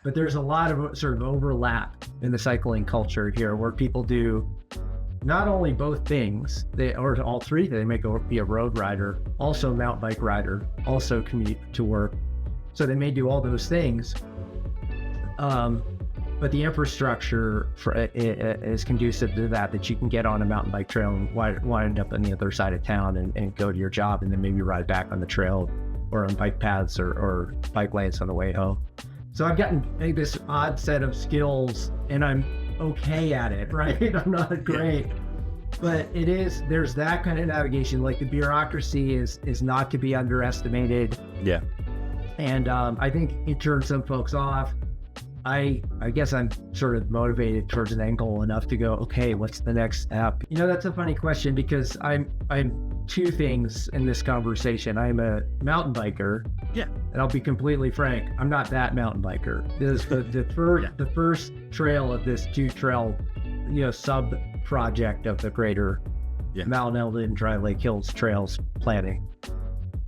but there's a lot of sort of overlap in the cycling culture here where people do not only both things, or all three. They may be a road rider, also mountain bike rider, also commute to work. So they may do all those things. But the infrastructure is conducive to that you can get on a mountain bike trail and wind up on the other side of town and go to your job, and then maybe ride back on the trail or on bike paths or bike lanes on the way home. So I've gotten this odd set of skills, and I'm okay at it, right? I'm not great, but there's that kind of navigation. Like the bureaucracy is not to be underestimated. Yeah. And I think it turns some folks off. I guess I'm sort of motivated towards an end goal enough to go, okay, what's the next step? That's a funny question because I'm two things in this conversation. I'm a mountain biker. Yeah. And I'll be completely frank, I'm not that mountain biker. This the first trail of this 2-trail, sub project of the greater Mount Eldon Dry Lake Hills Trails planning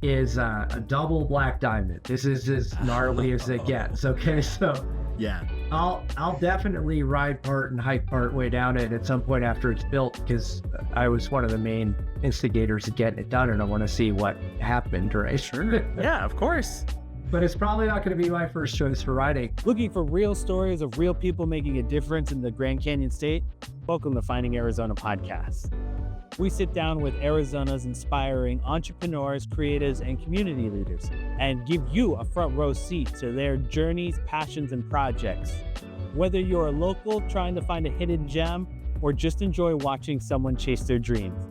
is a double black diamond. This is as gnarly as it gets. Okay, so yeah, I'll definitely ride part and hike part way down it at some point after it's built, because I was one of the main instigators of getting it done, and I want to see what happened, right? Sure. Yeah, of course. But it's probably not going to be my first choice for riding. Looking for real stories of real people making a difference in the Grand Canyon State? Welcome to Finding Arizona podcast. We sit down with Arizona's inspiring entrepreneurs, creatives, and community leaders and give you a front row seat to their journeys, passions, and projects. Whether you're a local trying to find a hidden gem or just enjoy watching someone chase their dreams,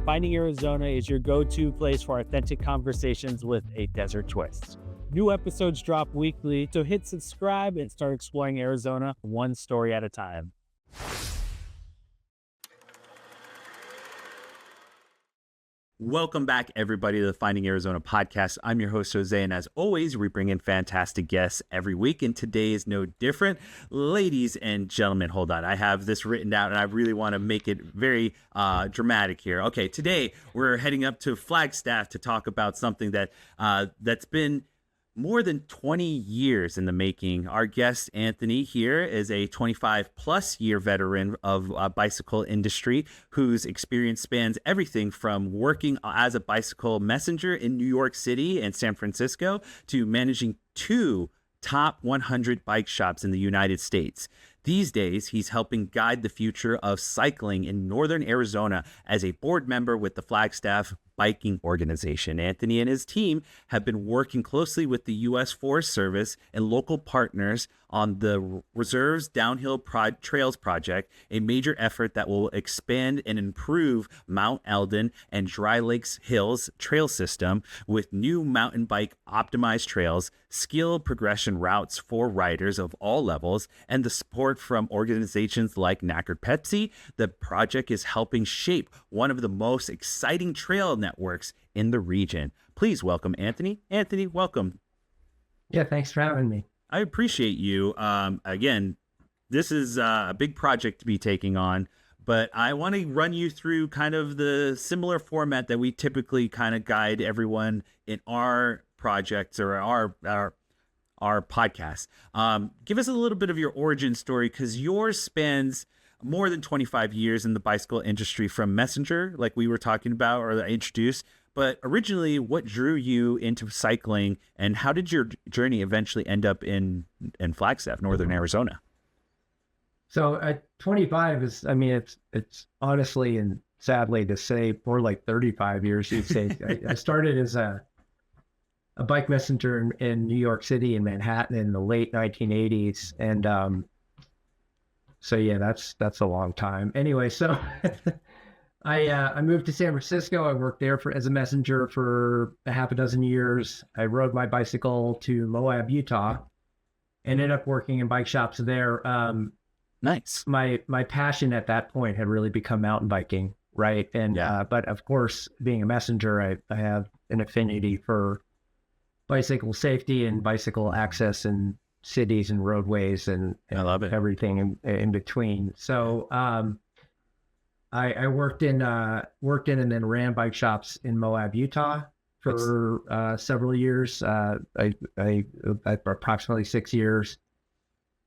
Finding Arizona is your go-to place for authentic conversations with a desert twist. New episodes drop weekly, so hit subscribe and start exploring Arizona one story at a time. Welcome back, everybody, to the Finding Arizona podcast. I'm your host, Jose, and as always, we bring in fantastic guests every week, and today is no different. Ladies and gentlemen, hold on. I have this written down, and I really want to make it very dramatic here. Okay, today we're heading up to Flagstaff to talk about something that's been more than 20 years in the making. Our guest, Anthony, here is a 25-plus year veteran of bicycle industry whose experience spans everything from working as a bicycle messenger in New York City and San Francisco to managing 2 top 100 bike shops in the United States. These days, he's helping guide the future of cycling in northern Arizona as a board member with the Flagstaff biking organization. Anthony and his team have been working closely with the U.S. Forest Service and local partners on the Reserve's Downhill Trails Project, a major effort that will expand and improve Mount Eldon and Dry Lakes Hills trail system with new mountain bike optimized trails, skill progression routes for riders of all levels, and the support from organizations like Knackered Pepsi. The project is helping shape one of the most exciting trail networks in the region. Please welcome Anthony. Anthony, welcome. Yeah, thanks for having me. I appreciate you. Again, this is a big project to be taking on, but I want to run you through kind of the similar format that we typically kind of guide everyone in our projects or our podcast. Give us a little bit of your origin story, because yours spans more than 25 years in the bicycle industry, from messenger, like we were talking about or introduced. But originally, what drew you into cycling, and how did your journey eventually end up in Flagstaff, northern Arizona? So at 25 it's honestly and sadly to say more like 35 years, you'd say. I started as a bike messenger in New York City and Manhattan in the late 1980s. And so yeah, that's a long time. Anyway, so I moved to San Francisco. I worked there as a messenger for a half a dozen years. I rode my bicycle to Moab, Utah, and ended up working in bike shops there. Nice. My passion at that point had really become mountain biking, right? And but of course, being a messenger, I have an affinity for bicycle safety and bicycle access in cities and roadways and I love it. Everything in between. So I worked in and then ran bike shops in Moab, Utah for several years. I approximately 6 years.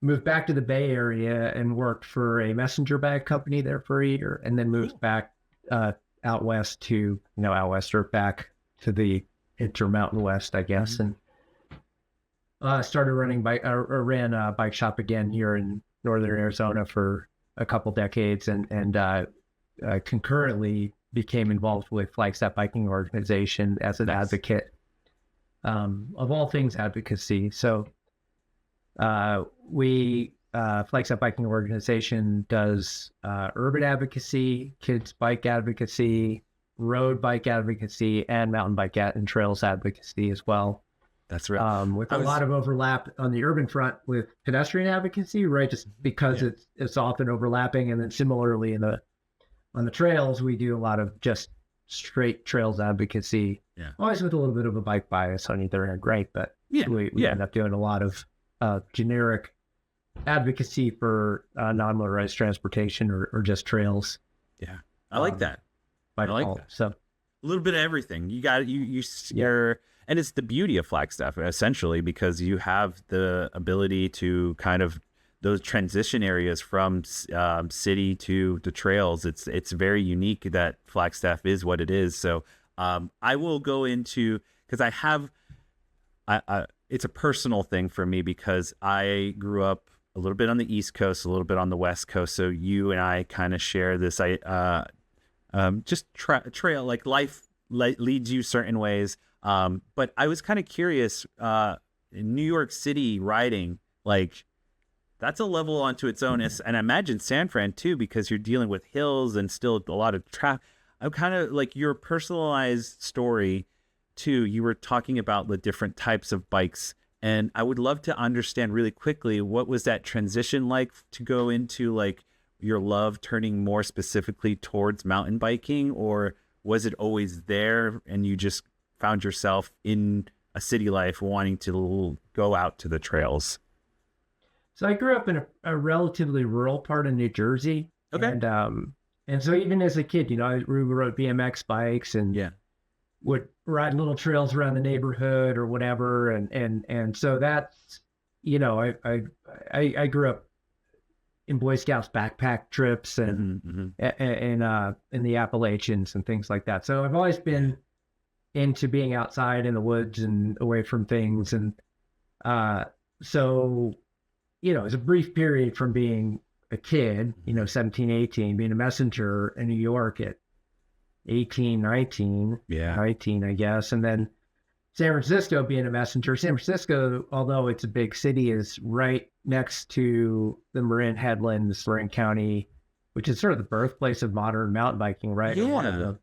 moved back to the Bay Area and worked for a messenger bag company there for a year, and then moved back out west to or back to the Intermountain West, I guess, and started running or ran a bike shop again here in northern Arizona for a couple decades, and concurrently became involved with Flagstaff Biking Organization as an advocate of all things advocacy. So Flagstaff Biking Organization does urban advocacy, kids bike advocacy, road bike advocacy, and mountain bike and trails advocacy as well. That's right. With a lot of overlap on the urban front with pedestrian advocacy, right? Just because it's often overlapping, and then similarly on the trails, we do a lot of just straight trails advocacy. Yeah. Always with a little bit of a bike bias on either end, right? But we end up doing a lot of generic advocacy for non-motorized transportation or just trails. Yeah, I like that. I like that. So a little bit of everything. You got you're, and it's the beauty of Flagstaff essentially, because you have the ability to kind of those transition areas from city to the trails. It's very unique that Flagstaff is what it is. So I will go into, because it's a personal thing for me, because I grew up a little bit on the East Coast, a little bit on the West Coast. So you and I kind of share this trail, like life leads you certain ways. But I was kind of curious, in New York City riding, like that's a level onto its own. And I imagine San Fran too, because you're dealing with hills and still a lot of traffic. I'm kind of like your personalized story too. You were talking about the different types of bikes, and I would love to understand really quickly, what was that transition like to go into like your love turning more specifically towards mountain biking, or was it always there and you just found yourself in a city life wanting to go out to the trails? So I grew up in a relatively rural part of New Jersey. Okay. And so even as a kid, I rode BMX bikes and would ride little trails around the neighborhood or whatever. And so that's, I grew up in Boy Scouts backpack trips and in the Appalachians and things like that. So I've always been into being outside in the woods and away from things. And so, it was a brief period from being a kid, 17, 18, being a messenger in New York at 18, 19, 19, I guess. And then San Francisco being a messenger. San Francisco, although it's a big city, is right next to the Marin Headlands, Marin County, which is sort of the birthplace of modern mountain biking, right? Yeah. One of them.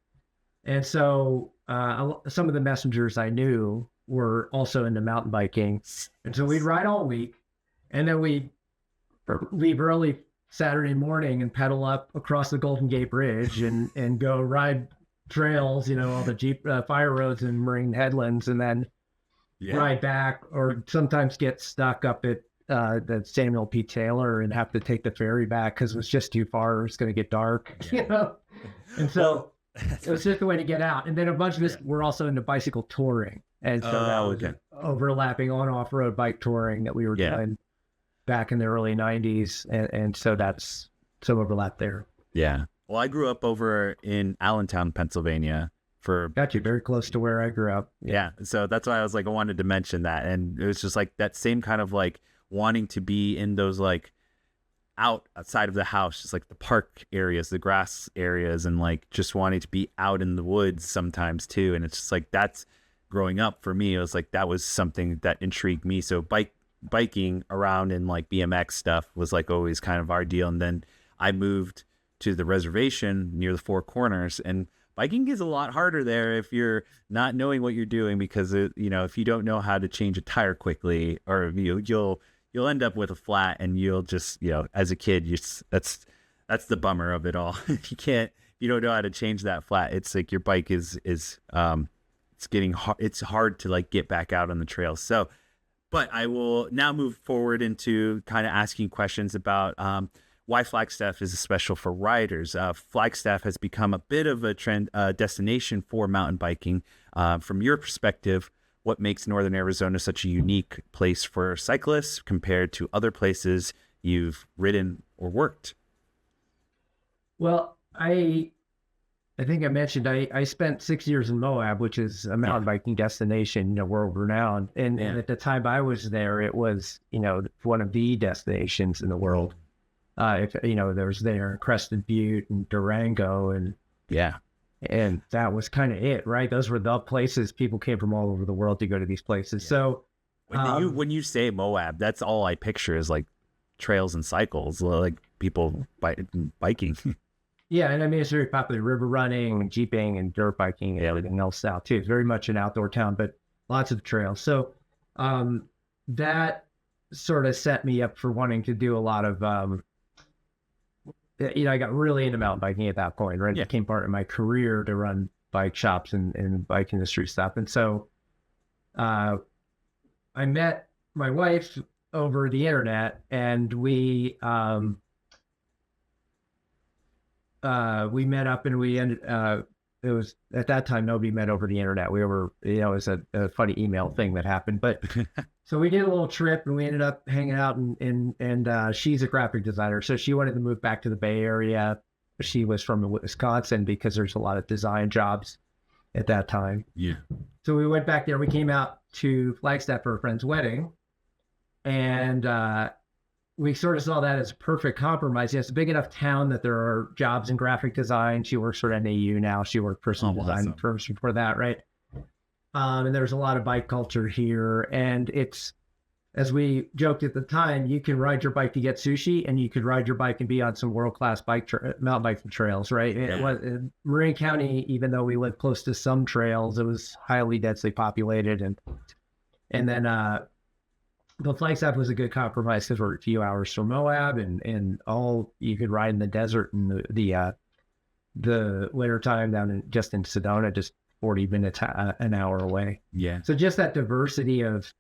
And so some of the messengers I knew were also into mountain biking. And so we'd ride all week, and then we'd leave early Saturday morning and pedal up across the Golden Gate Bridge and go ride trails, all the Jeep fire roads and Marine Headlands, and then ride back, or sometimes get stuck up at the Samuel P. Taylor and have to take the ferry back because it was just too far. It was going to get dark, And so it was just a way to get out. And then a bunch of us were also into bicycle touring. And so that was overlapping on-off-road bike touring that we were doing back in the early 90s. And so that's some overlap there. Yeah. Well, I grew up over in Allentown, Pennsylvania. Got you very close to where I grew up. Yeah. So that's why I was like, I wanted to mention that. And it was just like that same kind of like wanting to be in those like outside of the house, just like the park areas, the grass areas, and like just wanting to be out in the woods sometimes too. And it's just like, that's growing up for me. It was like, that was something that intrigued me. So biking around and like BMX stuff was like always kind of our deal. And then I moved to the reservation near the Four Corners, and biking is a lot harder there if you're not knowing what you're doing, because if you don't know how to change a tire quickly, or you'll end up with a flat, and you'll just as a kid, that's the bummer of it all. If you don't know how to change that flat, it's like your bike is it's getting hard. It's hard to like get back out on the trail. So, but I will now move forward into kind of asking questions about why Flagstaff is special for riders. Flagstaff has become a bit of a trend destination for mountain biking. From your perspective, what makes Northern Arizona such a unique place for cyclists compared to other places you've ridden or worked. Well, I think I mentioned I spent 6 years in Moab, which is a mountain biking destination, world renowned. And at the time I was there, it was, one of the destinations in the world. There's there Crested Butte and Durango and that was kind of it, right? Those were the places people came from all over the world to go to these places. Yeah. So when you say Moab, that's all I picture is like trails and cycles, like people biking. Yeah, and I mean, it's very popular river running, jeeping, and dirt biking, and everything else out too. It's very much an outdoor town, but lots of trails. So that sort of set me up for wanting to do a lot of, I got really into mountain biking at that point, right? It became part of my career to run bike shops and bike industry stuff. And so I met my wife over the internet, and we met up, and we ended, it was at that time, nobody met over the internet. We were, it was a funny email thing that happened, but so we did a little trip, and we ended up hanging out, and she's a graphic designer. So she wanted to move back to the Bay Area. She was from Wisconsin because there's a lot of design jobs at that time. Yeah. So we went back there. We came out to Flagstaff for a friend's wedding, and we sort of saw that as a perfect compromise. It's a big enough town that there are jobs in graphic design. She works for NAU now. She worked for some design firms before that, right? And there's a lot of bike culture here. And it's, as we joked at the time, you can ride your bike to get sushi, and you could ride your bike and be on some world-class mountain biking trails, right? It was in Marin County, even though we lived close to some trails, it was highly densely populated. And then the Flagstaff was a good compromise because we're a few hours from Moab, and all you could ride in the desert in the winter time down in Sedona, just 40 minutes, an hour away. Yeah. So just that diversity of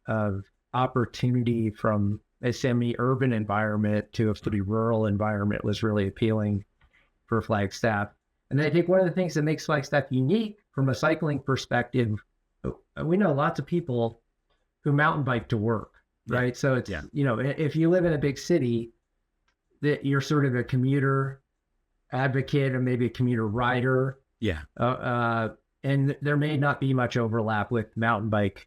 opportunity from a semi-urban environment to a pretty rural environment was really appealing for Flagstaff. And I think one of the things that makes Flagstaff unique from a cycling perspective, we know lots of people who mountain bike to work, right? So it's, if you live in a big city, that you're sort of a commuter advocate or maybe a commuter rider. Yeah. And there may not be much overlap with mountain bike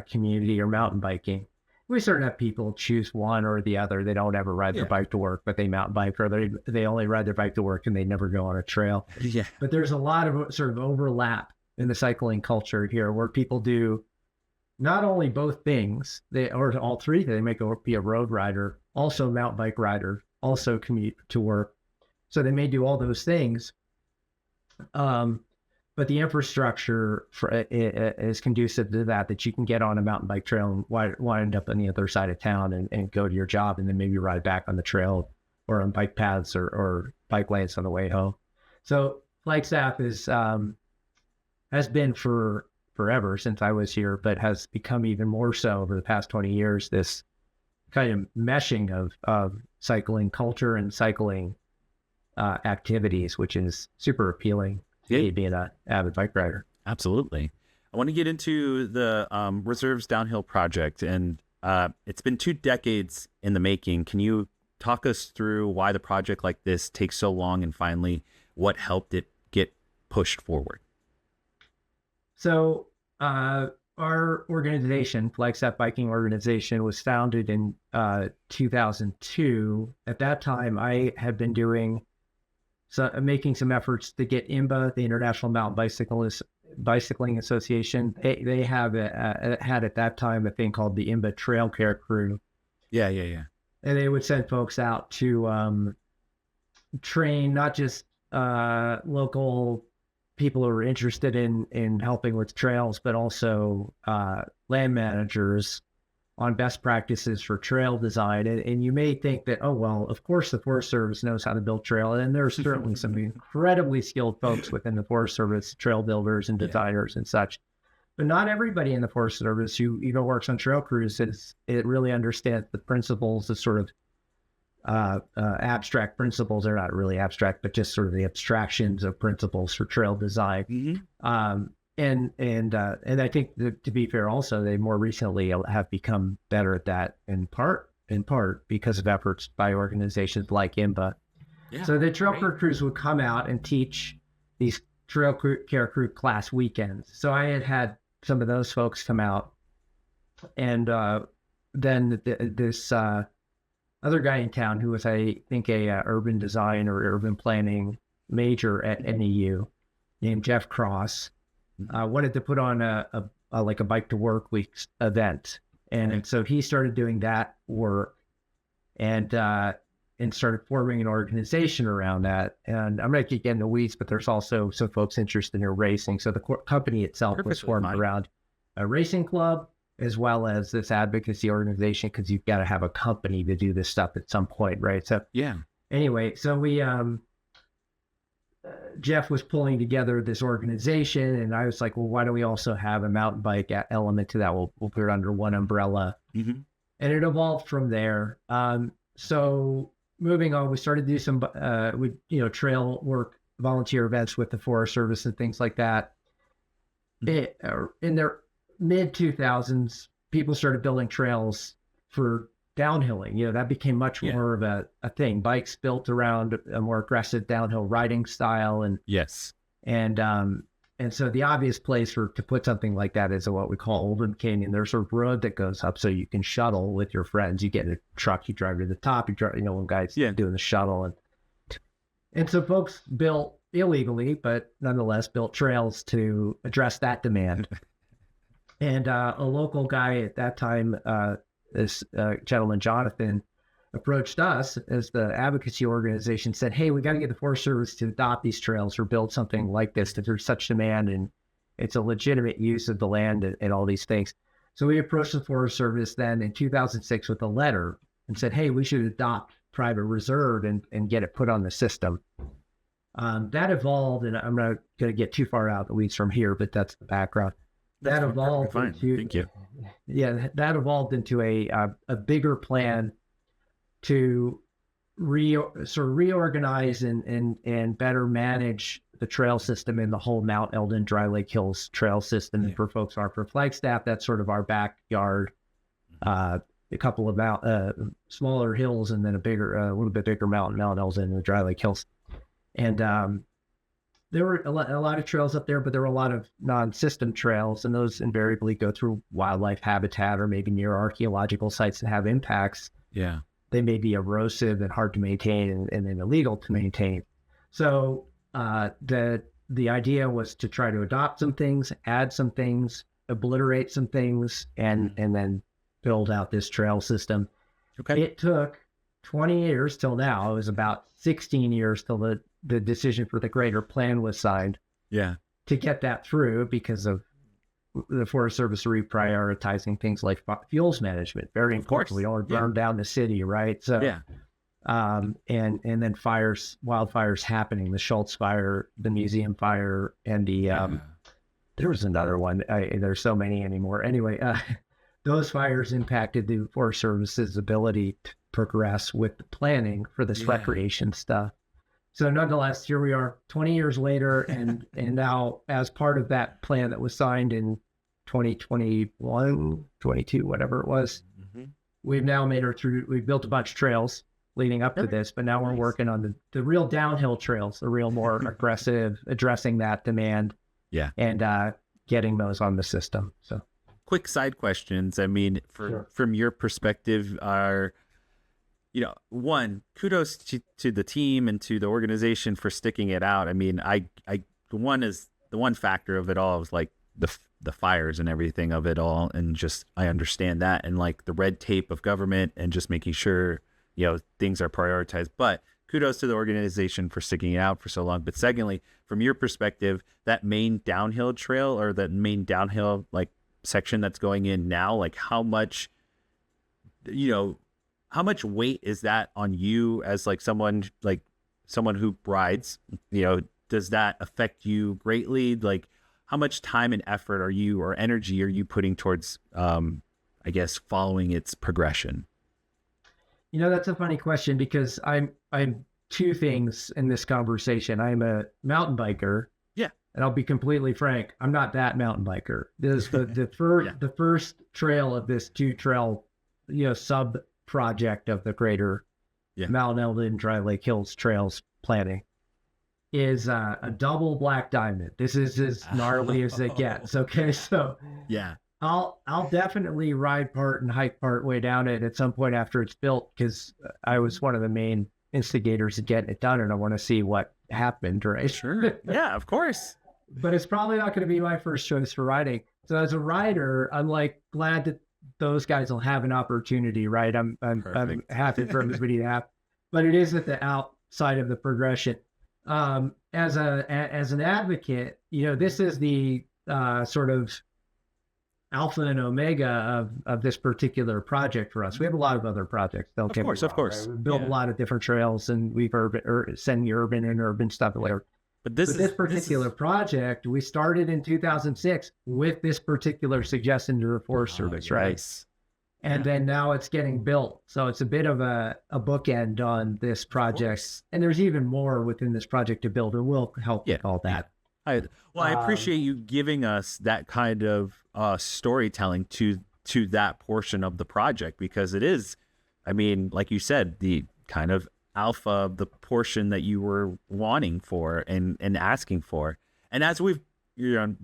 community or mountain biking. We sort of have people choose one or the other. They don't ever ride their bike to work, but they mountain bike, or they only ride their bike to work and they never go on a trail. Yeah. But there's a lot of sort of overlap in the cycling culture here, where people do not only both things, or all three. They may be a road rider, also mountain bike rider, also commute to work. So they may do all those things. But the infrastructure is conducive to that you can get on a mountain bike trail and wind up on the other side of town and go to your job, and then maybe ride back on the trail or on bike paths or bike lanes on the way home. So Flagstaff has been for forever since I was here, but has become even more so over the past 20 years, this kind of meshing of cycling culture and cycling activities, which is super appealing. Being an avid bike rider. Absolutely. I want to get into the Reserves Downhill project, and it's been 2 decades in the making. Can you talk us through why the project like this takes so long, and finally what helped it get pushed forward? So our organization, Flagstaff Biking Organization, was founded in 2002. At that time, I had been making some efforts to get IMBA, the International Mountain Bicycling Association. They have had at that time a thing called the IMBA Trail Care Crew. Yeah. And they would send folks out to train not just local people who are interested in helping with trails, but also land managers on best practices for trail design. And you may think that, oh, well, of course the Forest Service knows how to build trail. And there's certainly some incredibly skilled folks within the Forest Service, trail builders and designers and such. But not everybody in the Forest Service who even works on trail crews, it really understands the principles, the sort of abstract principles. They're not really abstract, but just sort of the abstractions of principles for trail design. and I think that, to be fair, also they more recently have become better at that in part because of efforts by organizations like IMBA. Yeah. So the trail crews would come out and teach these care crew class weekends. So I had some of those folks come out, and then this other guy in town who was, I think, a urban design or urban planning major at NEU, named Jeff Cross, wanted to put on a like a bike to work week event, and so he started doing that work, and started forming an organization around that. And I'm not going to get in the weeds, but there's also some folks interested in racing. So the company itself was formed around a racing club as well as this advocacy organization, because you've got to have a company to do this stuff at some point, right? So yeah. Anyway, so we Jeff was pulling together this organization, and I was like, well, why don't we also have a mountain bike element to that? We'll put it under one umbrella. Mm-hmm. And it evolved from there. So moving on, we started to do some trail work, volunteer events with the Forest Service and things like that. In their mid 2000s, people started building trails for downhilling. That became much more of a thing. Bikes built around a more aggressive downhill riding style, and so the obvious place to put something like that is what we call Oldham Canyon. There's a road that goes up so you can shuttle with your friends. You get in a truck, you drive to the top, you drive, one guy's doing the shuttle, and so folks built illegally, but nonetheless built trails to address that demand. And a local guy at that time, this gentleman, Jonathan, approached us as the advocacy organization, said, hey, we got to get the Forest Service to adopt these trails or build something like this, that there's such demand and it's a legitimate use of the land and all these things. So we approached the Forest Service then in 2006 with a letter and said, hey, we should adopt private reserve and get it put on the system. That evolved, and I'm not going to get too far out the weeds from here, but that's the background. That evolved into, thank you. Yeah, that evolved into a bigger plan to reorganize and better manage the trail system in the whole Mount Eldon Dry Lake Hills trail system. And for folks for Flagstaff, that's sort of our backyard. A couple of smaller hills, and then a little bit bigger mountain, Mount Eldon and the Dry Lake Hills. And there were a lot of trails up there, but there were a lot of non-system trails, and those invariably go through wildlife habitat or maybe near archaeological sites that have impacts. Yeah. They may be erosive and hard to maintain and then illegal to maintain. So the idea was to try to adopt some things, add some things, obliterate some things, and then build out this trail system. Okay. It took 20 years till now. It was about 16 years till the decision for the greater plan was signed. Yeah. To get that through because of the Forest Service reprioritizing things like fuels management. Very important. We don't want to burn down the city, right? So, and then wildfires happening, the Schultz fire, the museum fire, and there was another one. There's so many anymore. Anyway, those fires impacted the Forest Service's ability to progress with the planning for this recreation stuff. So nonetheless, here we are 20 years later, and now as part of that plan that was signed in 2021, 22, whatever it was, we've now we've built a bunch of trails leading up to this, but now we're working on the real downhill trails, the real more aggressive, addressing that demand, and getting those on the system. So quick side questions. I mean, from your perspective, one, kudos to the team and to the organization for sticking it out. I mean, the one factor of it all was like the fires and everything of it all. And just, I understand that. And like the red tape of government and just making sure, things are prioritized, but kudos to the organization for sticking it out for so long. But secondly, from your perspective, that main downhill trail or that main downhill, like section that's going in now, like how much weight is that on you as like someone who rides, does that affect you greatly? Like how much time and effort or energy are you putting towards, following its progression? That's a funny question because I'm two things in this conversation. I'm a mountain biker. Yeah. And I'll be completely frank, I'm not that mountain biker. This the first trail of this 2-trail, sub project of the greater Mount Eldon Dry Lake Hills Trails planning is a double black diamond. This is as gnarly as it gets. Okay, so I'll definitely ride part and hike part way down it at some point after it's built, because I was one of the main instigators of getting it done, and I want to see what happened, right? Sure. Yeah, of course. But it's probably not going to be my first choice for riding. So as a rider, I'm like glad that those guys will have an opportunity, right? I'm happy for everybody to have, but it is at the outside of the progression. As an advocate, this is the sort of alpha and omega of this particular project for us. We have a lot of other projects. Of course. Right? We've built a lot of different trails, and we've semi-urban and urban stuff there. But this particular project, we started in 2006 with this particular suggestion to the Forest Service, right? Nice. And then now it's getting built. So it's a bit of a bookend on this project. And there's even more within this project to build, and we'll help with all that. I appreciate you giving us that kind of storytelling to that portion of the project, because it is, I mean, like you said, the kind of alpha of the portion that you were wanting for and asking for. And as we've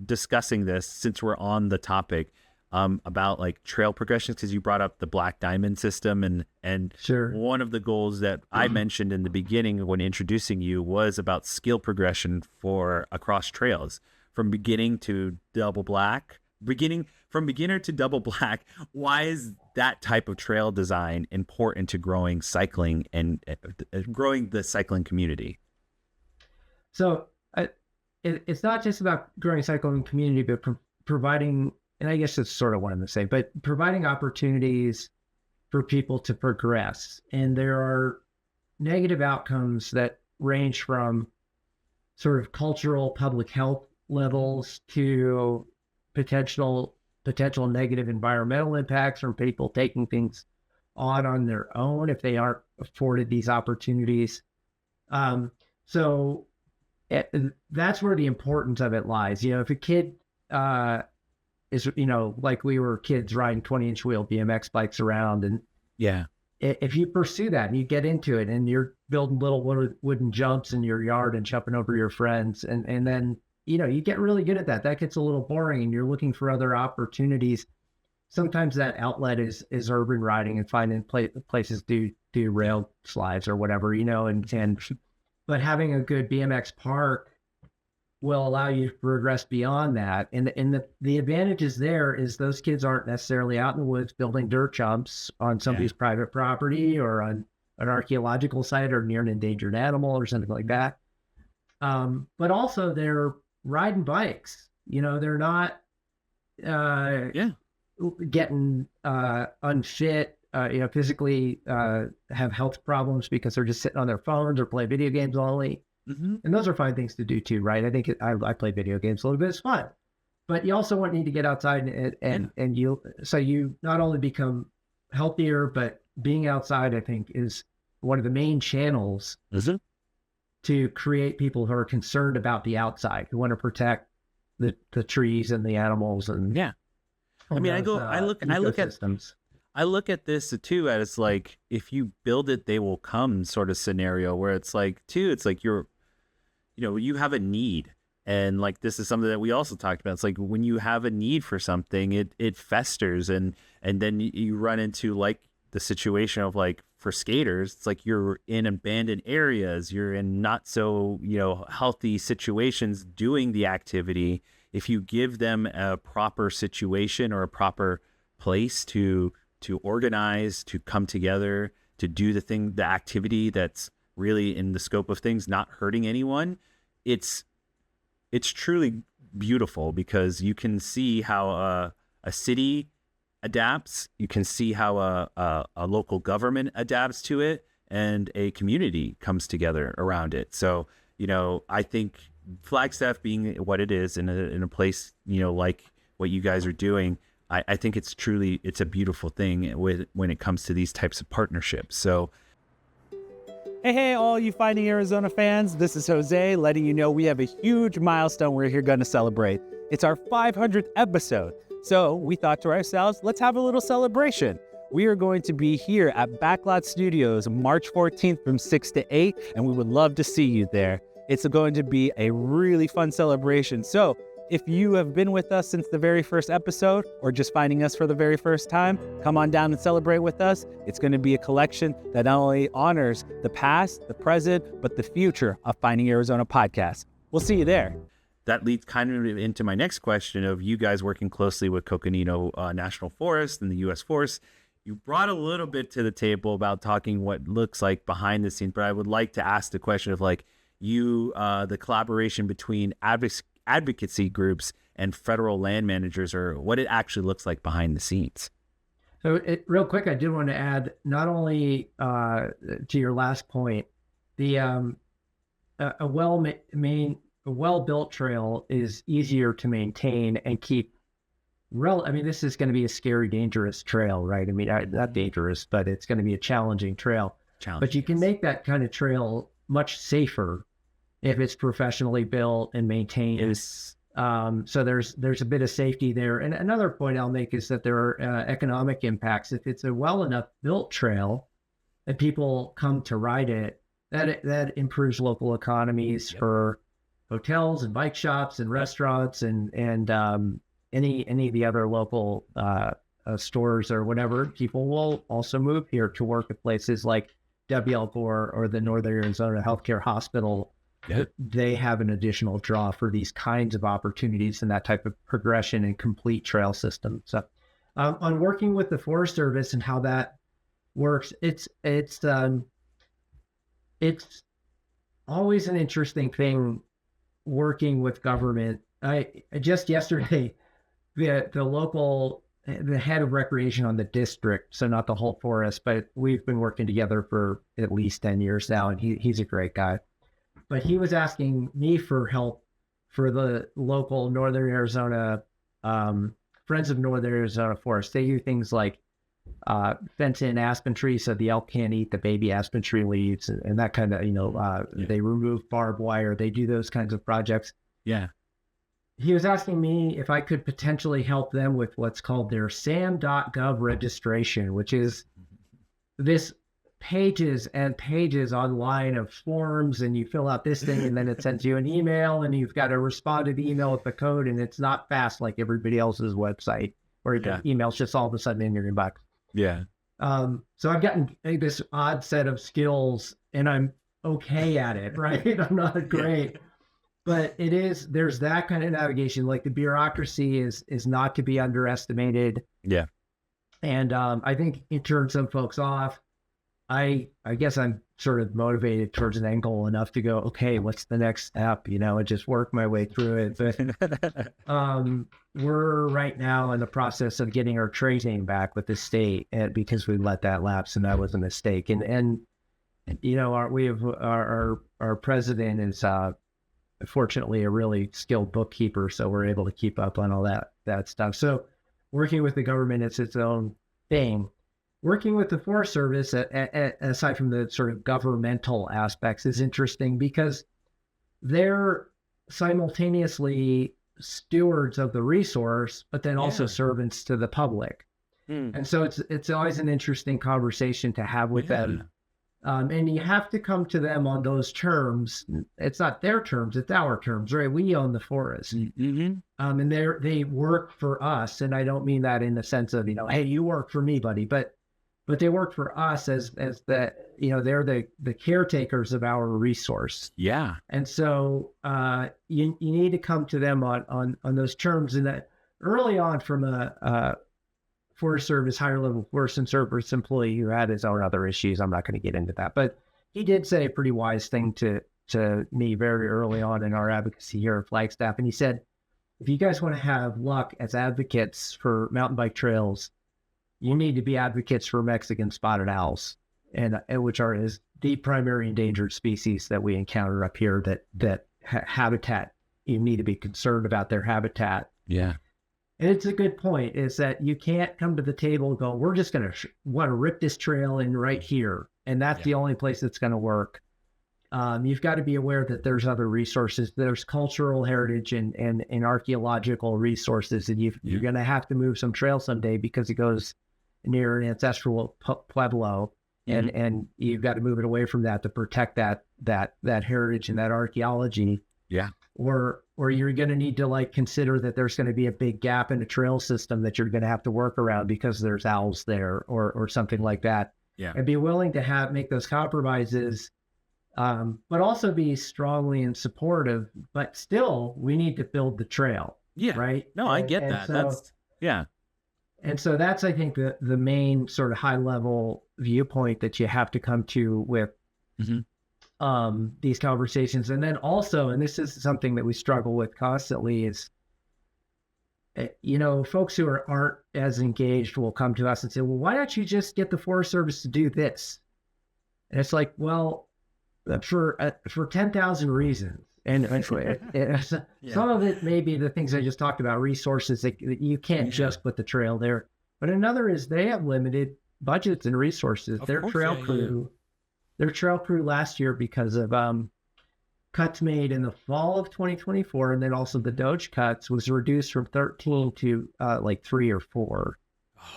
discussing this, since we're on the topic about like trail progressions, because you brought up the black diamond system, and sure, one of the goals that I mentioned in the beginning when introducing you was about skill progression for across trails from beginning to double black. From beginner to double black, why is that type of trail design important to growing cycling and growing the cycling community? So it's not just about growing cycling community, but providing, and I guess it's sort of one and the same, but providing opportunities for people to progress. And there are negative outcomes that range from sort of cultural public health levels to potential negative environmental impacts from people taking things on their own if they aren't afforded these opportunities. So that's where the importance of it lies. If a kid is, like we were kids riding 20-inch wheel BMX bikes around, and if you pursue that and you get into it and you're building little wooden jumps in your yard and jumping over your friends, and then you get really good at that. That gets a little boring, and you're looking for other opportunities. Sometimes that outlet is urban riding and finding places to do rail slides or whatever, but having a good BMX park will allow you to progress beyond that. And the advantages there is those kids aren't necessarily out in the woods building dirt jumps on somebody's private property or on an archaeological site or near an endangered animal or something like that. But also they're riding bikes. They're not getting unfit, physically have health problems because they're just sitting on their phones or play video games only. Mm-hmm. And those are fine things to do too, right? I think I play video games a little bit. It's fun, but you also need to get outside and you not only become healthier, but being outside, I think, is one of the main channels. Is it? To create people who are concerned about the outside, who want to protect the trees and the animals and I mean, I look at this too as like, if you build it, they will come sort of scenario, where it's like you have a need, and like this is something that we also talked about. It's like when you have a need for something, it festers, and then you run into like the situation of like, for skaters, it's like you're in abandoned areas, you're in not so, healthy situations doing the activity. If you give them a proper situation or a proper place to organize, to come together, to do the activity that's really in the scope of things, not hurting anyone, it's truly beautiful, because you can see how a city adapts, you can see how a local government adapts to it, and a community comes together around it. So, I think Flagstaff being what it is in a place, like what you guys are doing, I think it's a beautiful thing when it comes to these types of partnerships. So Hey, all you Finding Arizona fans. This is Jose letting you know we have a huge milestone we're here going to celebrate. It's our 500th episode. So we thought to ourselves, let's have a little celebration. We are going to be here at Backlot Studios March 14th from 6 to 8, and we would love to see you there. It's going to be a really fun celebration. So if you have been with us since the very first episode or just finding us for the very first time, come on down and celebrate with us. It's going to be a collection that not only honors the past, the present, but the future of Finding Arizona podcast. We'll see you there. That leads kind of into my next question of you guys working closely with Coconino National Forest and the U.S. Forest. You brought a little bit to the table about talking what looks like behind the scenes, but I would like to ask the question of like the collaboration between advocacy groups and federal land managers, or what it actually looks like behind the scenes. So real quick, I did want to add not only to your last point, the a well-built trail is easier to maintain and keep. This is going to be a scary, dangerous trail, right? I mean, not dangerous, but it's going to be a challenging trail. But you can make that kind of trail much safer if it's professionally built and maintained. Yes. So there's a bit of safety there. And another point I'll make is that there are economic impacts. If it's a well enough built trail and people come to ride it, that improves local economies for hotels and bike shops and restaurants and any of the other local stores or whatever. People will also move here to work at places like W.L. Gore or the Northern Arizona Healthcare Hospital. Yep. They have an additional draw for these kinds of opportunities and that type of progression and complete trail system. So on working with the Forest Service and how that works, it's always an interesting thing working with government. I just yesterday, the head of recreation on the district, so not the whole forest, but we've been working together for at least 10 years now, and he's a great guy. But he was asking me for help for the local Northern Arizona, Friends of Northern Arizona Forest. They do things like fence in aspen trees so the elk can't eat the baby aspen tree leaves and that kind of, they remove barbed wire. They do those kinds of projects. Yeah. He was asking me if I could potentially help them with what's called their SAM.gov registration, which is this pages and pages online of forms, and you fill out this thing and then it sends you an email and you've got to respond to the email with the code, and it's not fast like everybody else's website where the email's just all of a sudden in your inbox. Yeah. So I've gotten this odd set of skills and I'm okay at it, right? I'm not great, but there's that kind of navigation. Like the bureaucracy is not to be underestimated. Yeah. And I think it turns some folks off. I guess I'm sort of motivated towards an end goal enough to go, okay, what's the next step? And just work my way through it. But we're right now in the process of getting our tracing back with the state, and because we let that lapse, and that was a mistake. And our president is fortunately a really skilled bookkeeper, so we're able to keep up on all that stuff. So working with the government, it's its own thing. Working with the Forest Service, aside from the sort of governmental aspects, is interesting because they're simultaneously stewards of the resource, but then also servants to the public. And so it's always an interesting conversation to have with them. And you have to come to them on those terms. It's not their terms, it's our terms, right? We own the forest. Mm-hmm. And they work for us. And I don't mean that in the sense of, hey, you work for me, buddy, but they work for us as the, they're the caretakers of our resource. Yeah. And so you need to come to them on those terms. And that early on, from a Forest Service higher level Forest Service employee who had his own other issues, I'm not going to get into that, but he did say a pretty wise thing to me very early on in our advocacy here at Flagstaff. And he said, if you guys want to have luck as advocates for mountain bike trails, you need to be advocates for Mexican spotted owls, and which are the primary endangered species that we encounter up here. That habitat, you need to be concerned about their habitat. Yeah, and it's a good point. Is that you can't come to the table and go, we're just going to want to rip this trail in right here, and that's the only place that's going to work. You've got to be aware that there's other resources. There's cultural heritage and archaeological resources, and you're going to have to move some trail someday because it goes near an ancestral pueblo, and you've got to move it away from that to protect that heritage and that archaeology. Yeah. Or you're going to need to like consider that there's going to be a big gap in the trail system that you're going to have to work around because there's owls there or something like that. Yeah. And be willing to make those compromises, but also be strongly in supportive. But still, we need to build the trail. Yeah. Right. No, I get that. That's And so that's, I think, the main sort of high level viewpoint that you have to come to with these conversations. And then also, and this is something that we struggle with constantly, is, folks who aren't as engaged will come to us and say, well, why don't you just get the Forest Service to do this? And it's like, well, for 10,000 reasons. And some of it may be the things I just talked about, resources that you can't just put the trail there. But another is they have limited budgets and resources. Their trail crew last year, because of cuts made in the fall of 2024, and then also the Doge cuts, was reduced from 13 to like 3 or 4.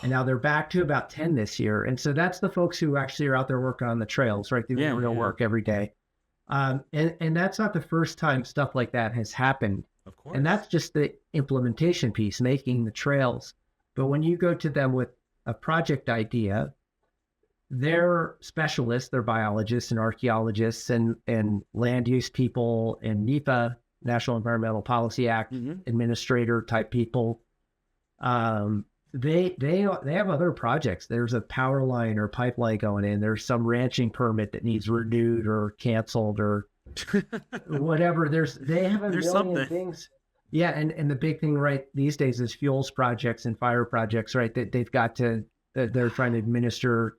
And now they're back to about 10 this year. And so that's the folks who actually are out there working on the trails, right? They do real work every day. And that's not the first time stuff like that has happened. Of course. And that's just the implementation piece, making the trails. But when you go to them with a project idea, they're specialists, they're biologists and archaeologists and land use people and NEPA, National Environmental Policy Act administrator type people. They have other projects. There's a power line or pipeline going in. There's some ranching permit that needs renewed or canceled or whatever. They have a million things. Yeah, and the big thing right these days is fuels projects and fire projects, right? That they've got to they're trying to administer.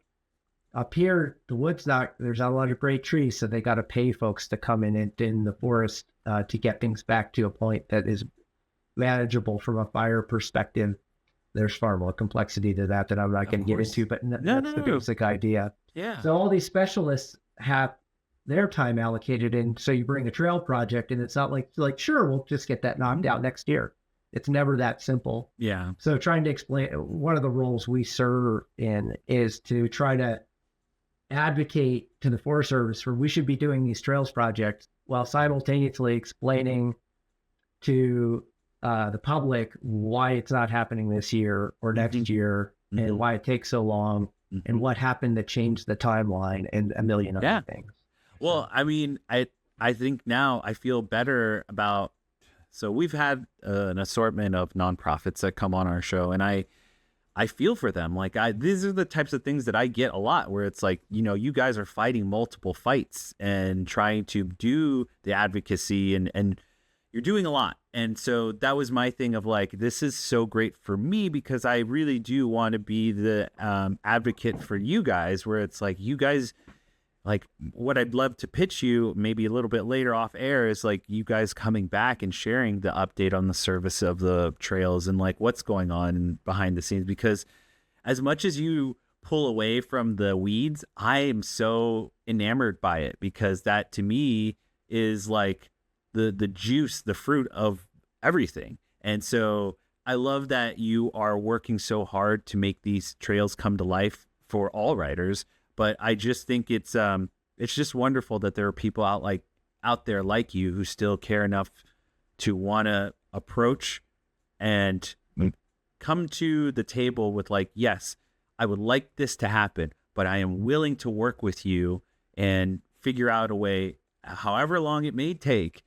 Up here, the wood's there's not a lot of great trees, so they got to pay folks to come in the forest to get things back to a point that is manageable from a fire perspective. There's far more complexity to that I'm not going to get into, but that's the basic idea. Yeah. So all these specialists have their time allocated in. So you bring a trail project, and it's not like sure, we'll just get that knocked out next year. It's never that simple. Yeah. So trying to explain, one of the roles we serve in is to try to advocate to the Forest Service for we should be doing these trails projects while simultaneously explaining to the public why it's not happening this year or next year and why it takes so long and what happened to change the timeline and a million other things. Well, I mean, I think now I feel better about, so we've had an assortment of nonprofits that come on our show, and I feel for them. Like these are the types of things that I get a lot where it's like, you guys are fighting multiple fights and trying to do the advocacy and you're doing a lot. And so that was my thing of like, this is so great for me because I really do want to be the advocate for you guys, where it's like, you guys, like what I'd love to pitch you maybe a little bit later off air is like you guys coming back and sharing the update on the service of the trails and like what's going on behind the scenes. Because as much as you pull away from the weeds, I am so enamored by it, because that to me is like the juice, the fruit of everything. And so I love that you are working so hard to make these trails come to life for all riders. But I just think it's just wonderful that there are people out there like you who still care enough to want to approach and come to the table with like, yes, I would like this to happen, but I am willing to work with you and figure out a way, however long it may take,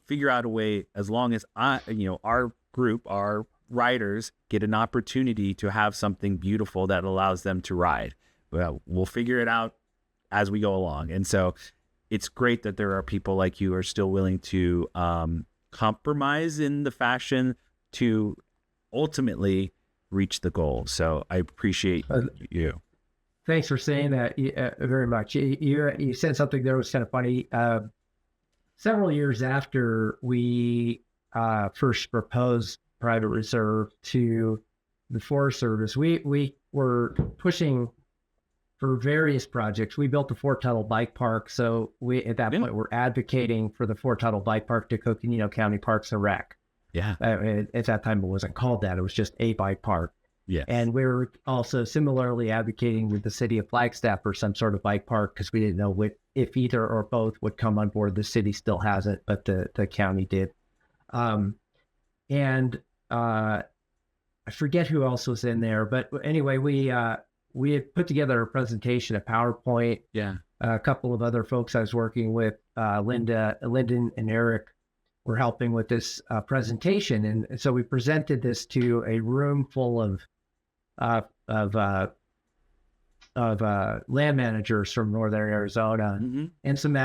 figure out a way as long as our group, our riders get an opportunity to have something beautiful that allows them to ride. Well, we'll figure it out as we go along. And so it's great that there are people like you who are still willing to compromise in the fashion to ultimately reach the goal. So I appreciate you. Thanks for saying that very much. You said something there was kind of funny. Several years after we first proposed private reserve to the Forest Service, we were pushing for various projects. We built the Fort Tuttle Bike Park. So we, at that point, we're advocating for the Fort Tuttle Bike Park to Coconino County Parks and Rec. Yeah. At that time, it wasn't called that. It was just a bike park. Yeah. And we were also similarly advocating with the city of Flagstaff for some sort of bike park because we didn't know if either or both would come on board. The city still hasn't, but the county did. I forget who else was in there, but anyway, we had put together a presentation, a PowerPoint. Yeah. A couple of other folks I was working with, Lyndon and Eric, were helping with this presentation, and so we presented this to a room full of land managers from northern Arizona, and some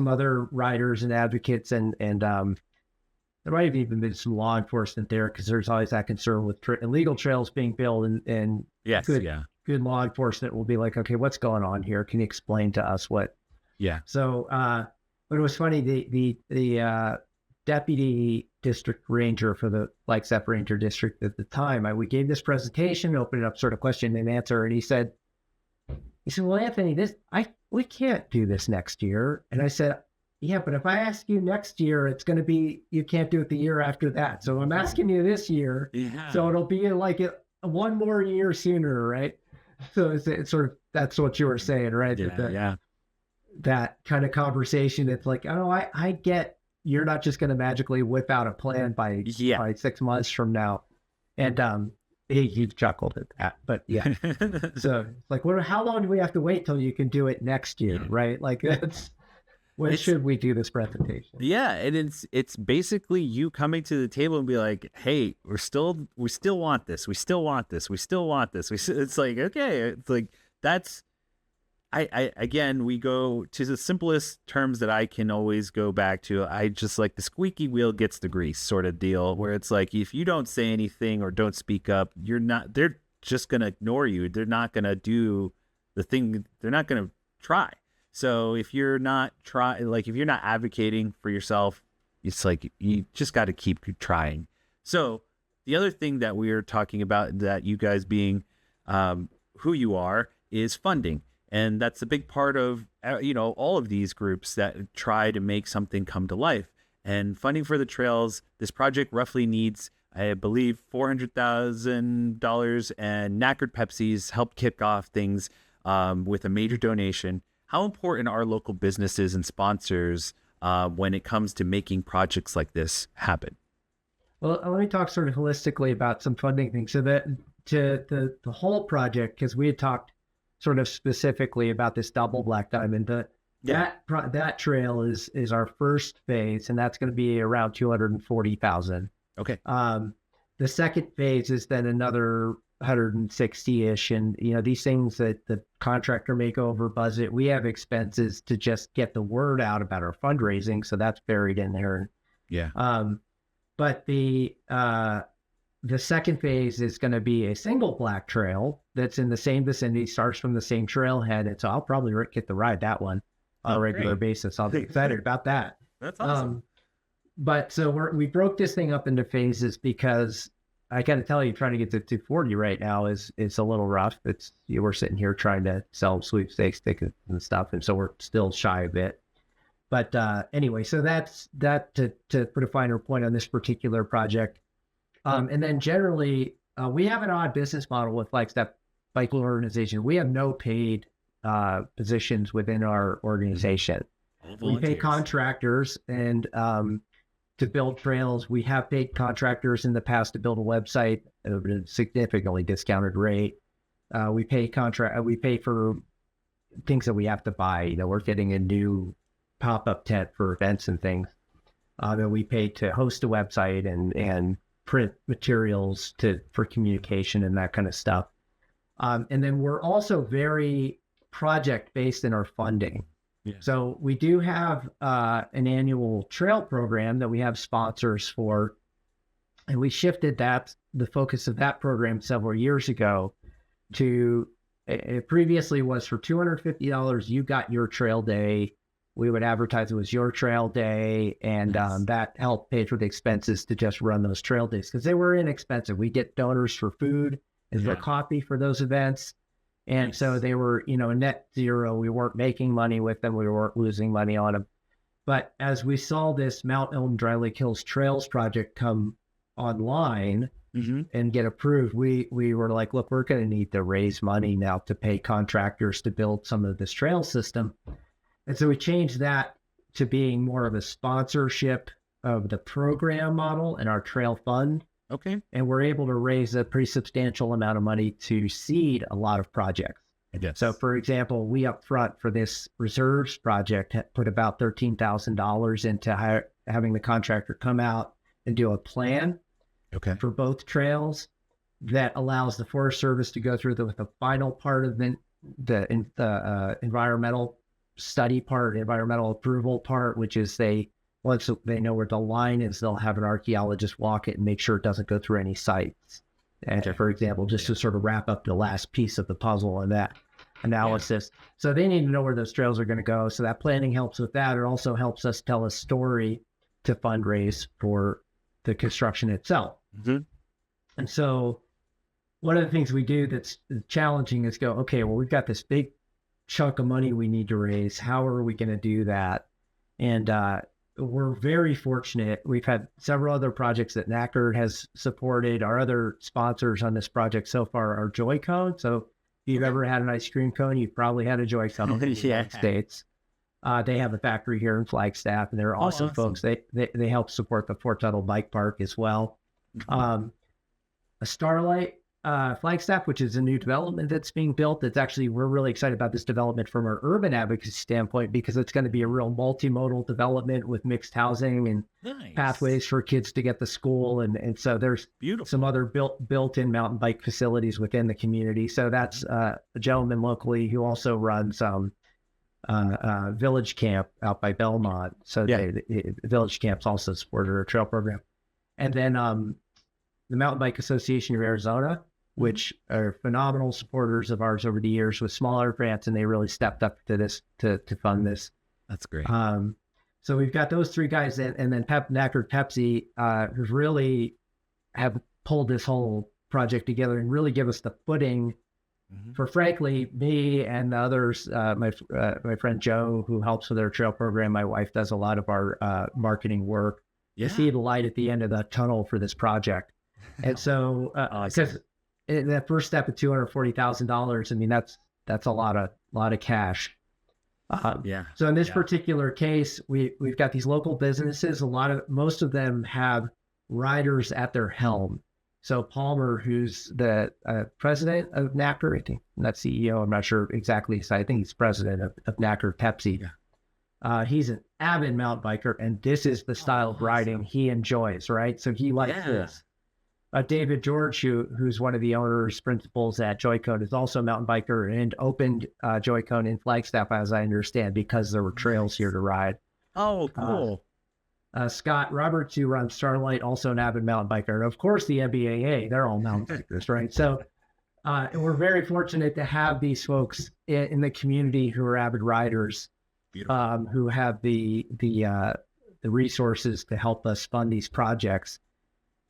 other riders and advocates, and there might have even been some law enforcement there because there's always that concern with illegal trails being built, and yes, good law enforcement will be like, okay, what's going on here? Can you explain to us what? Yeah. So, but it was funny. The deputy district ranger for the Flagstaff Ranger District at the time, we gave this presentation, opened it up sort of question and answer, and he said, well, Anthony, we can't do this next year. And I said, yeah, but if I ask you next year, it's going to be, you can't do it the year after that. So I'm asking you this year. Yeah. So it'll be like one more year sooner, right? So it's sort of, that's what you were saying, right? Yeah. That kind of conversation. It's like, oh, I get, you're not just going to magically whip out a plan by 6 months from now. And he chuckled at that, but yeah. So it's like, how long do we have to wait till you can do it next year, right? Like that's, when should we do this presentation? Yeah, and it's basically you coming to the table and be like, hey, we still want this. We still want this. We still want this. It's like, okay, it's like that's. Again, we go to the simplest terms that I can always go back to. I just like the squeaky wheel gets the grease sort of deal, where it's like, if you don't say anything or don't speak up, they're just going to ignore you. They're not going to do the thing. They're not going to try. So if you're not if you're not advocating for yourself, it's like, you just got to keep trying. So the other thing that we are talking about, that you guys being who you are, is funding. And that's a big part of, all of these groups that try to make something come to life. And funding for the trails, this project roughly needs, I believe, $400,000, and Knackered Pepsi's helped kick off things with a major donation. How important are local businesses and sponsors when it comes to making projects like this happen? Well, let me talk sort of holistically about some funding things. So that to the whole project, because we had talked sort of specifically about this double black diamond. That trail is our first phase, and that's going to be around $240,000. Okay. The second phase is then another 160-ish, and these things that the contractor may go over budget. We have expenses to just get the word out about our fundraising, so that's buried in there. Yeah. But the second phase is going to be a single black trail that's in the same vicinity, starts from the same trailhead. And so I'll probably get to ride that one on a regular basis. I'll be excited about that. That's awesome. But so we broke this thing up into phases because I got to tell you, trying to get to 240 right now is a little rough. We're sitting here trying to sell sweepstakes tickets and stuff. And so we're still shy a bit. But anyway, so that's that to put a finer point on this particular project. And then generally, we have an odd business model with Flagstaff Biking Organization. We have no paid positions within our organization. We pay contractors and to build trails. We have paid contractors in the past to build a website at a significantly discounted rate. We pay for things that we have to buy. We're getting a new pop-up tent for events and things. And we pay to host a website and print materials for communication and that kind of stuff. And then we're also very project-based in our funding. Yeah. So we do have an annual trail program that we have sponsors for, and we shifted the focus of that program several years ago to, it previously was for $250, you got your trail day. We would advertise it was your trail day, and that helped pay for the expenses to just run those trail days because they were inexpensive. We get donors for food and for coffee for those events. And so they were, net zero. We weren't making money with them. We weren't losing money on them. But as we saw this Mount Elm Dry Lake Hills Trails project come online and get approved, we were like, look, we're going to need to raise money now to pay contractors to build some of this trail system. And so we changed that to being more of a sponsorship of the program model and our trail fund. Okay. And we're able to raise a pretty substantial amount of money to seed a lot of projects. Yes. So, for example, we up front for this reserves project put about $13,000 into having the contractor come out and do a plan for both trails that allows the Forest Service to go through with the final part of the environmental study part, environmental approval part, which is once they know where the line is, they'll have an archaeologist walk it and make sure it doesn't go through any sites. And for example, just to sort of wrap up the last piece of the puzzle on that analysis. Yeah. So they need to know where those trails are going to go. So that planning helps with that. It also helps us tell a story to fundraise for the construction itself. And so one of the things we do that's challenging is go, okay, well, we've got this big chunk of money we need to raise. How are we going to do that? And we're very fortunate. We've had several other projects that NACRD has supported. Our other sponsors on this project so far are Joy Cone. So if you've ever had an ice cream cone, you've probably had a Joy Cone in the United States. They have a factory here in Flagstaff, and they're awesome folks. They help support the Fort Tuttle Bike Park as well. A Starlight Flagstaff, which is a new development that's being built. We're really excited about this development from our urban advocacy standpoint because it's going to be a real multimodal development with mixed housing and pathways for kids to get to school. And so there's some other built-in mountain bike facilities within the community. So that's a gentleman locally who also runs Village Camp out by Belmont. So the Village Camp's also supported our trail program. And then the Mountain Bike Association of Arizona, which are phenomenal supporters of ours over the years with smaller grants, and they really stepped up to this to fund this. That's great. So we've got those three guys, and then NACRD Pepsi, who really have pulled this whole project together and really give us the footing for, frankly, me and the others. My friend Joe, who helps with our trail program, my wife does a lot of our marketing work. To see the light at the end of the tunnel for this project. And so, because that first step of $240,000, I mean, that's a lot of cash. So in this particular case, we've got these local businesses. Most of them have riders at their helm. So Palmer, who's the president of NACRD, I think, not CEO, I'm not sure exactly. So I think he's president of NACRD Pepsi. He's an avid mountain biker, and this is the style of riding he enjoys, right? So he likes this. David George, who's one of the owners, principals at Joy Cone, is also a mountain biker and opened Joy Cone in Flagstaff, as I understand, because there were trails here to ride. Oh, cool. Scott Roberts, who runs Starlight, also an avid mountain biker. And of course, the MBAA, they're all mountain bikers, right? So we're very fortunate to have these folks in the community who are avid riders, who have the resources to help us fund these projects.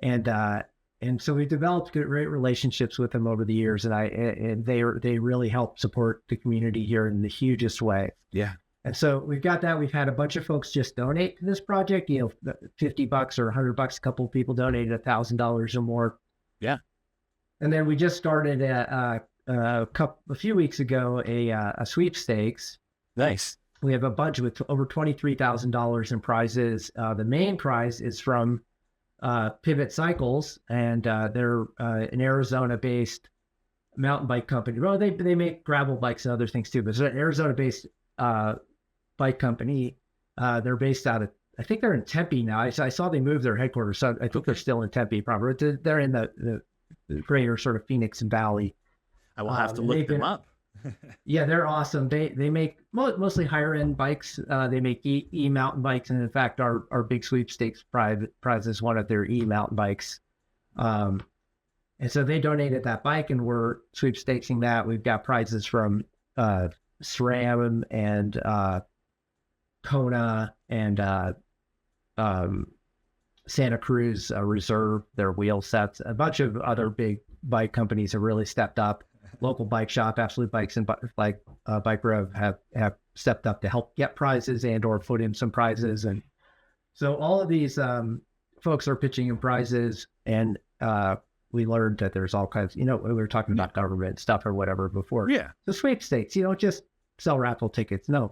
And so we developed great relationships with them over the years, and they really help support the community here in the hugest way. Yeah. And so we've got that. We've had a bunch of folks just donate to this project, $50 or $100. A couple of people donated $1,000 or more. Yeah. And then we just started a few weeks ago a sweepstakes. Nice. We have a bunch with over $23,000 in prizes. The main prize is from Pivot Cycles, and they're an Arizona-based mountain bike company. Well, they make gravel bikes and other things too, but it's an Arizona-based bike company. They're based out of, I think they're in Tempe now. I saw they moved their headquarters, so I think they're still in Tempe probably. They're in the greater sort of Phoenix Valley. I will have to look them up. Yeah, they're awesome. They make mostly higher end bikes. They make e mountain bikes, and in fact, our big sweepstakes prize is one of their e mountain bikes. And so they donated that bike, and we're sweepstakesing that. We've got prizes from SRAM and Kona and Santa Cruz Reserve, their wheel sets. A bunch of other big bike companies have really stepped up. local bike shop, Absolute Bikes and Bike Rev have stepped up to help get prizes and or put in some prizes. And so all of these folks are pitching in prizes, and we learned that there's all kinds, we were talking about government stuff or whatever before. Yeah. The sweepstakes, you don't just sell raffle tickets. No.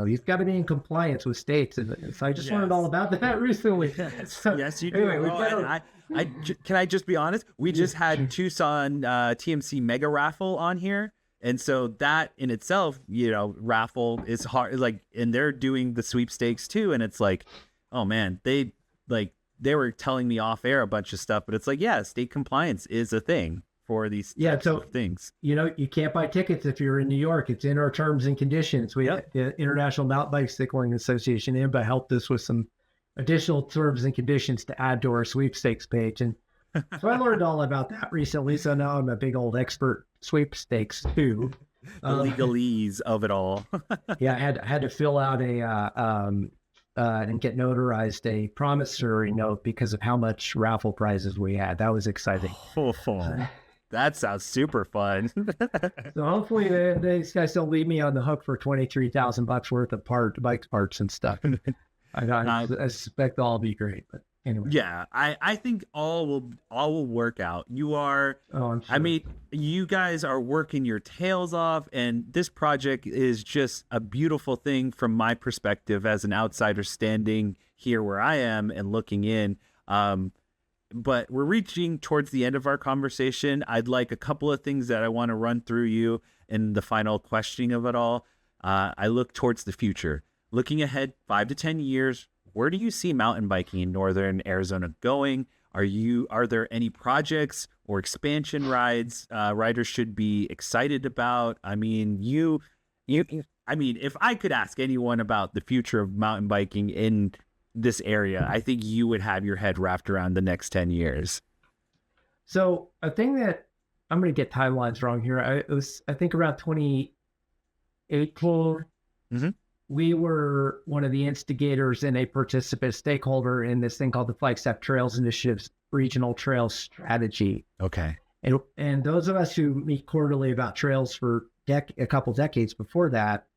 You've got to be in compliance with states. And so I just learned all about that recently. Yes, you do. Anyway, can I just be honest? We just had Tucson TMC Mega Raffle on here. And so that in itself, raffle is hard. And they're doing the sweepstakes too. And it's like, oh man, they were telling me off air a bunch of stuff, but it's like, yeah, state compliance is a thing for these types of things. You can't buy tickets if you're in New York. It's in our terms and conditions. We the International Mountain Bike Cycling Association, IMBA, helped us with some additional terms and conditions to add to our sweepstakes page. And so I learned all about that recently. So now I'm a big old expert sweepstakes too. The legalese of it all. Yeah, I had to fill out and get notarized a promissory note because of how much raffle prizes we had. That was exciting. That sounds super fun. So hopefully these guys don't leave me on the hook for $23,000 worth of bike parts and stuff. I suspect all will be great, but anyway. Yeah, I think all will work out. You are. Oh, I'm sure. I mean, you guys are working your tails off, and this project is just a beautiful thing from my perspective as an outsider standing here where I am and looking in. But we're reaching towards the end of our conversation. I'd like a couple of things that I want to run through you in the final questioning of it all. I look towards the future. Looking ahead 5 to 10 years, where do you see mountain biking in Northern Arizona going? Are there any projects or expansion rides riders should be excited about? I mean, if I could ask anyone about the future of mountain biking in this area, I think you would have your head wrapped around the next 10 years. So a thing that I'm going to get timelines wrong here. I think around 2018, we were one of the instigators and a participant stakeholder in this thing called the Flagstaff Trails Initiative's Regional Trails Strategy. Okay. And those of us who meet quarterly about trails for a couple decades before that,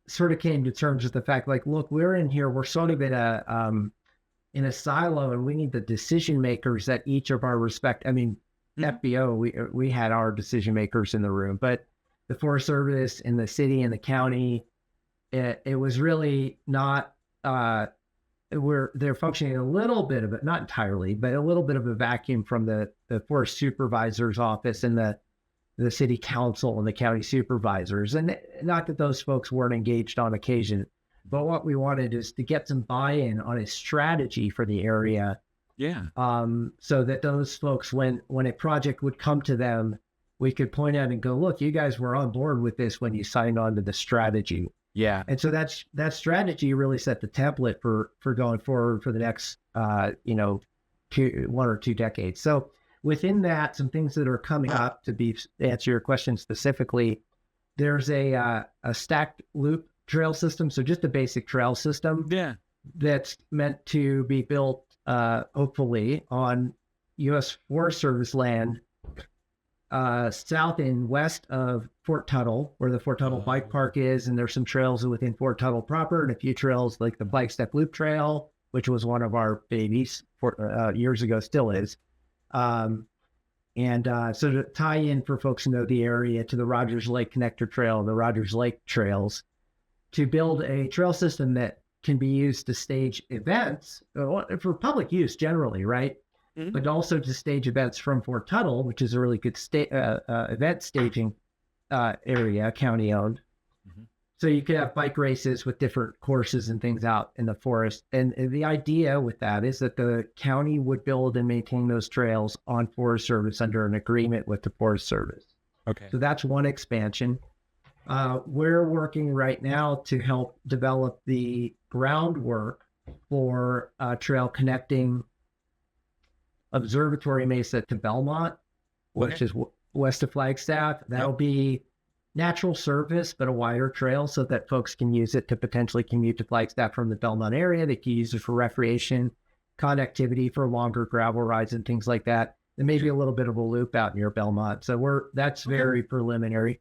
sort of came to terms with the fact, like, look, we're in here, we're sort of in a silo, and we need the decision makers at each of our FBO, we had our decision makers in the room, but the Forest Service and the city and the county, it was really not, they're functioning a little bit of it, not entirely, but a little bit of a vacuum from the Forest Supervisor's office and the city council and the county supervisors. And not that those folks weren't engaged on occasion, but what we wanted is to get some buy-in on a strategy for the area. Yeah. So that those folks, when a project would come to them, we could point out and go, look, you guys were on board with this when you signed on to the strategy. Yeah. And so that strategy really set the template for going forward for the next, 1 or 2 decades. So within that, some things that are coming up to answer your question specifically, there's a stacked loop trail system. So just a basic trail system. Yeah. That's meant to be built, hopefully, on U.S. Forest Service land, south and west of Fort Tuttle, where the Fort Tuttle Bike Park is. And there's some trails within Fort Tuttle proper, and a few trails like the Flagstaff Loop Trail, which was one of our babies years ago, still is. So to tie in for folks who know the area to the Rogers Lake Connector Trail, the Rogers Lake Trails, to build a trail system that can be used to stage events for public use generally, right? Mm-hmm. But also to stage events from Fort Tuttle, which is a really good event staging area, county owned. Mm-hmm. So you could have bike races with different courses and things out in the forest. And the idea with that is that the county would build and maintain those trails on Forest Service under an agreement with the Forest Service. Okay. So that's one expansion. We're working right now to help develop the groundwork for a trail connecting Observatory Mesa to Belmont, which is west of Flagstaff. That'll be natural service, but a wider trail so that folks can use it to potentially commute to Flagstaff from the Belmont area. They can use it for recreation, connectivity for longer gravel rides and things like that. and maybe a little bit of a loop out near Belmont. So that's very preliminary.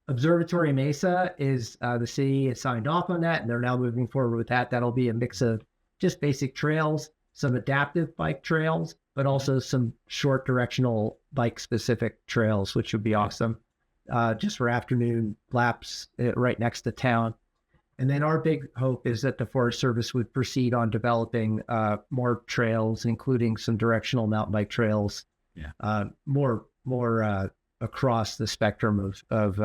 Observatory Mesa is the city has signed off on that, and they're now moving forward with that. That'll be a mix of just basic trails, some adaptive bike trails, but also some short directional bike specific trails, which would be awesome. Just for afternoon laps right next to town. And then our big hope is that the Forest Service would proceed on developing more trails, including some directional mountain bike trails, more across the spectrum of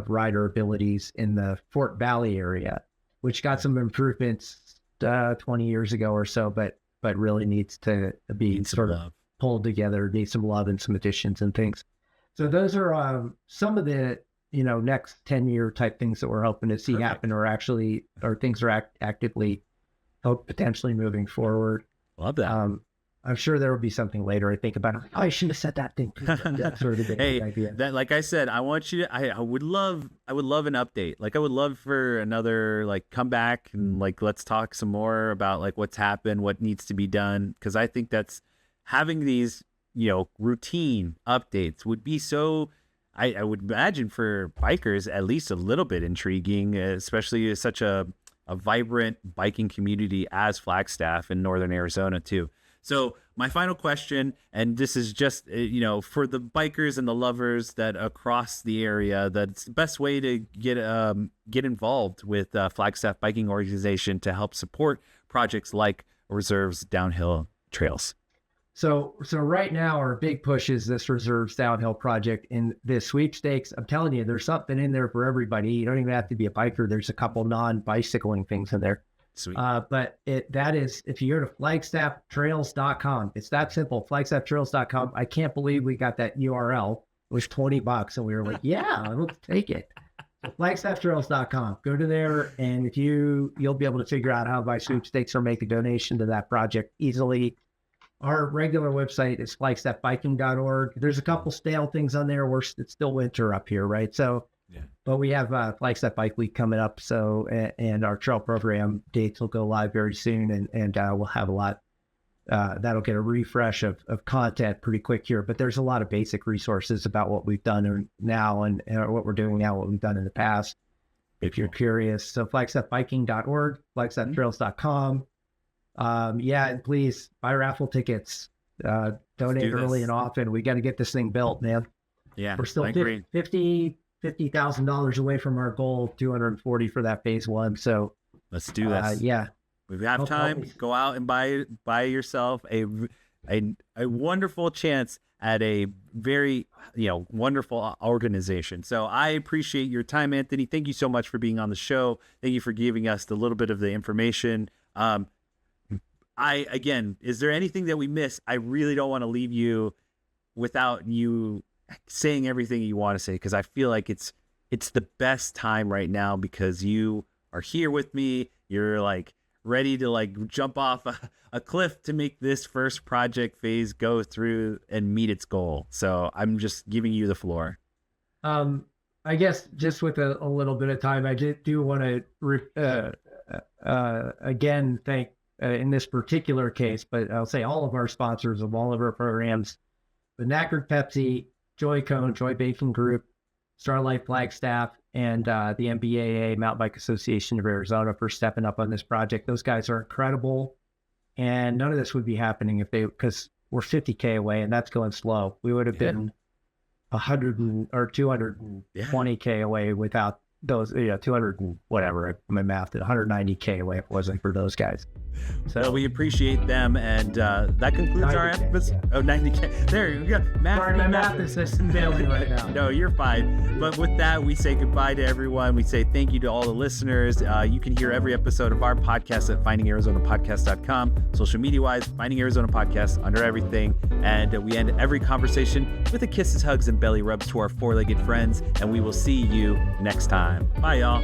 rider abilities in the Fort Valley area, which got some improvements 20 years ago or so, but really needs to be sort of pulled together, need some love and some additions and things. So those are some of the next 10-year type things that we're hoping to see happen, or things are actively potentially moving forward. Love that. I'm sure there will be something later. I think about it. Oh, I should have said that thing. That's sort of the big idea. That, like I said, I want you to. I would love an update. Like I would love for another come back and let's talk some more about what's happened, what needs to be done. Because I think that's having these routine updates would be so. I would imagine for bikers at least a little bit intriguing, especially such a vibrant biking community as Flagstaff in northern Arizona too. So my final question, and this is just, for the bikers and the lovers that across the area, that's the best way to get involved with Flagstaff Biking Organization to help support projects like Reserves Downhill Trails. So right now our big push is this Reserves Downhill project in this sweepstakes. I'm telling you, there's something in there for everybody. You don't even have to be a biker. There's a couple non-bicycling things in there. Sweet. But that is, if you go to flagstafftrails.com, it's that simple, flagstafftrails.com. I can't believe we got that URL. It was $20 and we were like, yeah, we'll take it. So flagstafftrails.com, go to there, and you'll be able to figure out how to buy sweepstakes or make a donation to that project easily. Our regular website is flagstaffbiking.org. There's a couple stale things on there. It's still winter up here, right? So, but we have Flagstaff Bike Week coming up. So, and our trail program dates will go live very soon, and we'll have a lot. That'll get a refresh of content pretty quick here. But there's a lot of basic resources about what we've done now and what we're doing now, what we've done in the past. If you're curious, so flagstaffbiking.org, flagstafftrails.com. And please buy raffle tickets. Donate early and often. We got to get this thing built, man. Yeah, we're still $50,000 away from our goal of 240 for that phase one. So let's do this. We have time. Go out and buy yourself a wonderful chance at a very wonderful organization. So I appreciate your time, Anthony. Thank you so much for being on the show. Thank you for giving us the little bit of the information. Is there anything that we missed? I really don't want to leave you without you saying everything you want to say, because I feel like it's the best time right now because you are here with me. You're ready to jump off a cliff to make this first project phase go through and meet its goal. So I'm just giving you the floor. I guess just with a little bit of time, I do want to again thank in this particular case, but I'll say all of our sponsors of all of our programs, the Knackered Pepsi, Joy Cone, Joy Baking Group, Starlight Flagstaff, and the MBAA, Mountain Bike Association of Arizona, for stepping up on this project. Those guys are incredible, and none of this would be happening because we're 50K away, and that's going slow. We would have been 100 or 220K away without those, 200 and whatever, my math, 190K away if it wasn't for those guys. So well, we appreciate them, and that concludes our episode. Yeah. Oh, 90K. There you go. Sorry, my math is just failing right now. No, you're fine. But with that, we say goodbye to everyone. We say thank you to all the listeners. You can hear every episode of our podcast at findingarizonapodcast.com. Social media-wise, Finding Arizona Podcast under everything. And we end every conversation with a kisses, hugs, and belly rubs to our four-legged friends. And we will see you next time. Bye, y'all.